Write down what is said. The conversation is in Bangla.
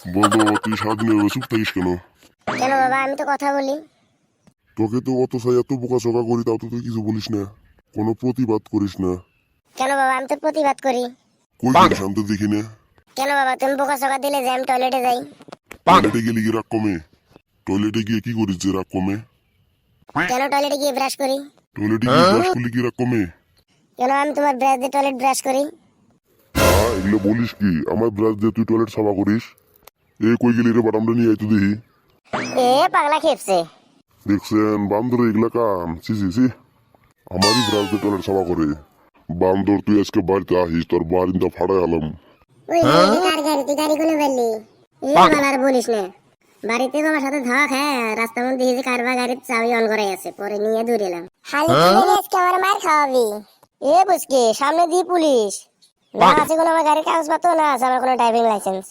বলতো বাবা, তুই সারাদিন এভাবে চুপ থাকিস কেন? কেন বাবা, আমি তো কথা বলি। তোকে তো অত চাই এত বোকাচোকা করি, তাও তো তুই কিছু বলিস না, কোনো প্রতিবাদ করিস না। কেন বাবা, আমি তো প্রতিবাদ করি। কই করিস আমি তো দেখি না। কেন বাবা, তুমি বোকা চোকা দিলে যে আমি টয়লেটে যাই। টয়লেটে গেলে কি রাগ কমে? টয়লেটে গিয়ে কি করিস যে রাগ কমে? কেন টয়লেটে গিয়ে ব্রাশ করি। টয়লেটে গিয়ে ব্রাশ করলে কি রাগ কমে? কেন আমি তোমার ব্রাশ দিয়ে টয়লেট ব্রাশ করি। এগুলো বলিস কি? আমার ব্রাশ দিয়ে তুই টয়লেট সাফা করিস? এ কই গেলি রে বাটামটা নিয়ে আইতো দেখি। এ পাগলা খেপছে। দেখছেন বান্দর এগুলা কাম, সি সি সি। আমারই ব্রাশ দিয়ে টয়লেট সাফা করে। বান্দর, তুই আজকে বাড়িতে আহিস, তোর বাড়িটা ফাড়াই আলাম। ওই কার গাড়ি, তুই গাড়ি কোনে বললি? এ বাবা আর বলিস না। বাড়িতে বাবার সাথে ধাওয়া খায় রাস্তার মধ্যে দেখি যে কারবা গাড়ির চাবি অন করে আছে, পরে নিয়ে দূরে এলাম। খালি আজকে আমার মার খাওয়াবি। এ বুঝকে সামনে দিয়ে পুলিশ। না আছে কোনো আমার গাড়ির কাগজপত্র, না আছে আমার কোনো ড্রাইভিং লাইসেন্স।